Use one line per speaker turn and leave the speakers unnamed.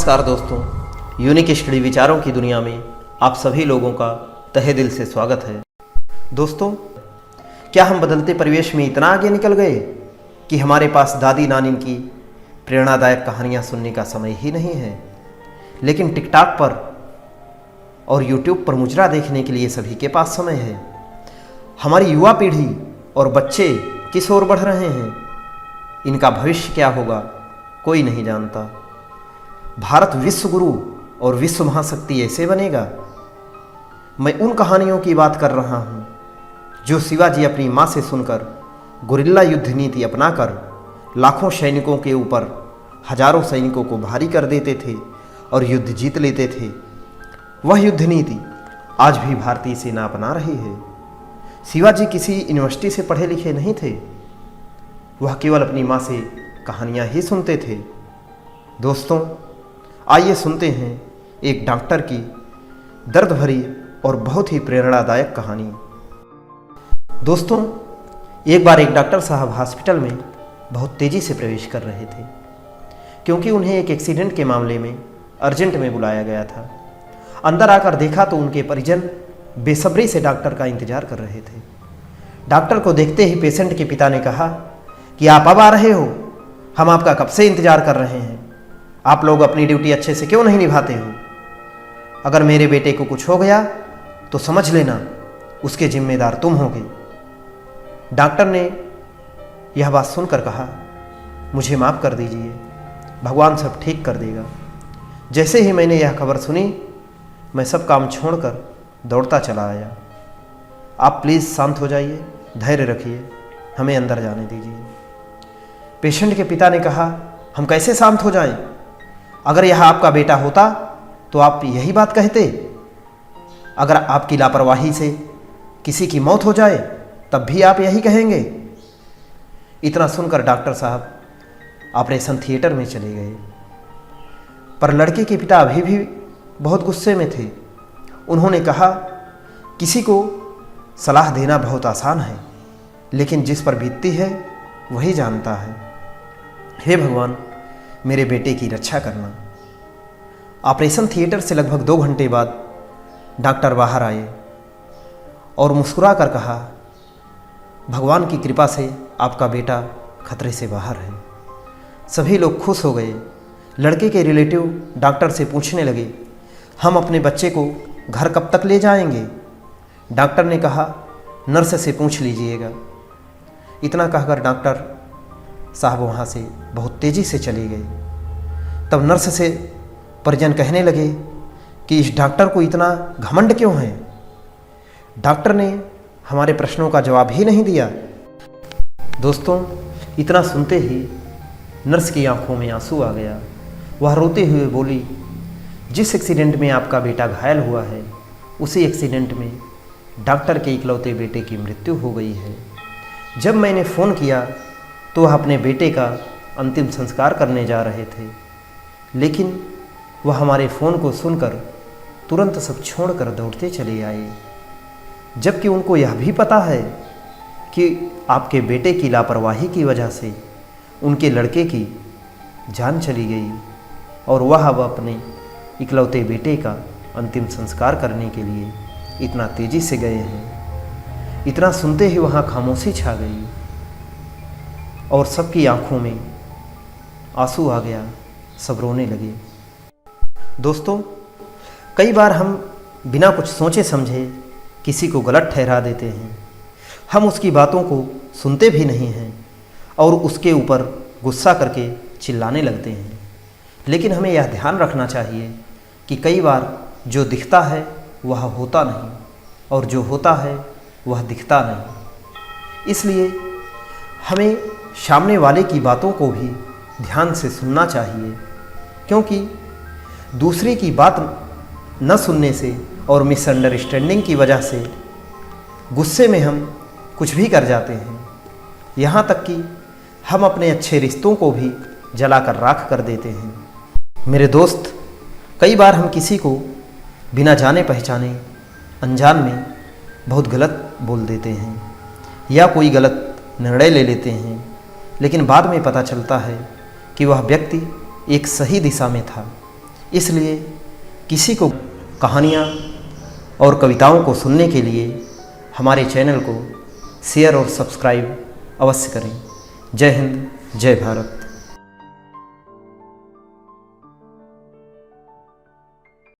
नमस्कार दोस्तों, unique study विचारों की दुनिया में आप सभी लोगों का तहे दिल से स्वागत है। दोस्तों, क्या हम बदलते परिवेश में इतना आगे निकल गए कि हमारे पास दादी नानी की प्रेरणादायक कहानियाँ सुनने का समय ही नहीं है, लेकिन टिकटॉक पर और यूट्यूब पर मुजरा देखने के लिए सभी के पास समय है। हमारी युवा पीढ़ी और बच्चे किस ओर बढ़ रहे हैं, इनका भविष्य क्या होगा, कोई नहीं जानता। भारत विश्व गुरु और विश्व महाशक्ति ऐसे बनेगा। मैं उन कहानियों की बात कर रहा हूँ जो शिवाजी अपनी माँ से सुनकर गुरिल्ला युद्ध नीति अपनाकर लाखों सैनिकों के ऊपर हजारों सैनिकों को भारी कर देते थे और युद्ध जीत लेते थे। वह युद्ध नीति आज भी भारतीय सेना अपना रही है। शिवाजी किसी यूनिवर्सिटी से पढ़े लिखे नहीं थे, वह केवल अपनी माँ से कहानियाँ ही सुनते थे। दोस्तों, आइए सुनते हैं एक डॉक्टर की दर्द भरी और बहुत ही प्रेरणादायक कहानी। दोस्तों, एक बार एक डॉक्टर साहब हॉस्पिटल में बहुत तेज़ी से प्रवेश कर रहे थे, क्योंकि उन्हें एक एक्सीडेंट के मामले में अर्जेंट में बुलाया गया था। अंदर आकर देखा तो उनके परिजन बेसब्री से डॉक्टर का इंतजार कर रहे थे। डॉक्टर को देखते ही पेशेंट के पिता ने कहा कि आप अब आ रहे हो, हम आपका कब से इंतजार कर रहे हैं। आप लोग अपनी ड्यूटी अच्छे से क्यों नहीं निभाते हो? अगर मेरे बेटे को कुछ हो गया तो समझ लेना उसके जिम्मेदार तुम होगे। डॉक्टर ने यह बात सुनकर कहा, मुझे माफ़ कर दीजिए, भगवान सब ठीक कर देगा। जैसे ही मैंने यह खबर सुनी, मैं सब काम छोड़कर दौड़ता चला आया। आप प्लीज़ शांत हो जाइए, धैर्य रखिए, हमें अंदर जाने दीजिए। पेशेंट के पिता ने कहा, हम कैसे शांत हो जाएं? अगर यह आपका बेटा होता तो आप यही बात कहते। अगर आपकी लापरवाही से किसी की मौत हो जाए तब भी आप यही कहेंगे। इतना सुनकर डॉक्टर साहब ऑपरेशन थिएटर में चले गए। पर लड़के के पिता अभी भी बहुत गुस्से में थे। उन्होंने कहा, किसी को सलाह देना बहुत आसान है, लेकिन जिस पर बीतती है वही जानता है। हे भगवान, मेरे बेटे की रक्षा करना। ऑपरेशन थिएटर से लगभग 2 घंटे बाद डॉक्टर बाहर आए और मुस्कुरा कर कहा, भगवान की कृपा से आपका बेटा खतरे से बाहर है। सभी लोग खुश हो गए। लड़के के रिलेटिव डॉक्टर से पूछने लगे, हम अपने बच्चे को घर कब तक ले जाएंगे? डॉक्टर ने कहा, नर्स से पूछ लीजिएगा। इतना कहकर डॉक्टर साहब वहाँ से बहुत तेज़ी से चले गए। तब नर्स से परिजन कहने लगे कि इस डॉक्टर को इतना घमंड क्यों है? डॉक्टर ने हमारे प्रश्नों का जवाब ही नहीं दिया। दोस्तों, इतना सुनते ही नर्स की आंखों में आंसू आ गया। वह रोते हुए बोली, जिस एक्सीडेंट में आपका बेटा घायल हुआ है, उसी एक्सीडेंट में डॉक्टर के इकलौते बेटे की मृत्यु हो गई है। जब मैंने फ़ोन किया तो वह अपने बेटे का अंतिम संस्कार करने जा रहे थे, लेकिन वह हमारे फ़ोन को सुनकर तुरंत सब छोड़कर दौड़ते चले आए, जबकि उनको यह भी पता है कि आपके बेटे की लापरवाही की वजह से उनके लड़के की जान चली गई और वह अब अपने इकलौते बेटे का अंतिम संस्कार करने के लिए इतना तेज़ी से गए हैं। इतना सुनते ही वहाँ खामोशी छा गई और सबकी आंखों में आंसू आ गया, सब रोने लगे। दोस्तों, कई बार हम बिना कुछ सोचे समझे किसी को गलत ठहरा देते हैं। हम उसकी बातों को सुनते भी नहीं हैं और उसके ऊपर गुस्सा करके चिल्लाने लगते हैं। लेकिन हमें यह ध्यान रखना चाहिए कि कई बार जो दिखता है वह होता नहीं और जो होता है वह दिखता नहीं। इसलिए हमें सामने वाले की बातों को भी ध्यान से सुनना चाहिए, क्योंकि दूसरे की बात न सुनने से और मिसअंडरस्टैंडिंग की वजह से गुस्से में हम कुछ भी कर जाते हैं। यहाँ तक कि हम अपने अच्छे रिश्तों को भी जलाकर राख कर देते हैं। मेरे दोस्त, कई बार हम किसी को बिना जाने पहचाने अनजान में बहुत गलत बोल देते हैं या कोई गलत निर्णय ले लेते हैं, लेकिन बाद में पता चलता है कि वह व्यक्ति एक सही दिशा में था। इसलिए किसी को कहानियाँ और कविताओं को सुनने के लिए हमारे चैनल को शेयर और सब्सक्राइब अवश्य करें। जय हिंद, जय भारत।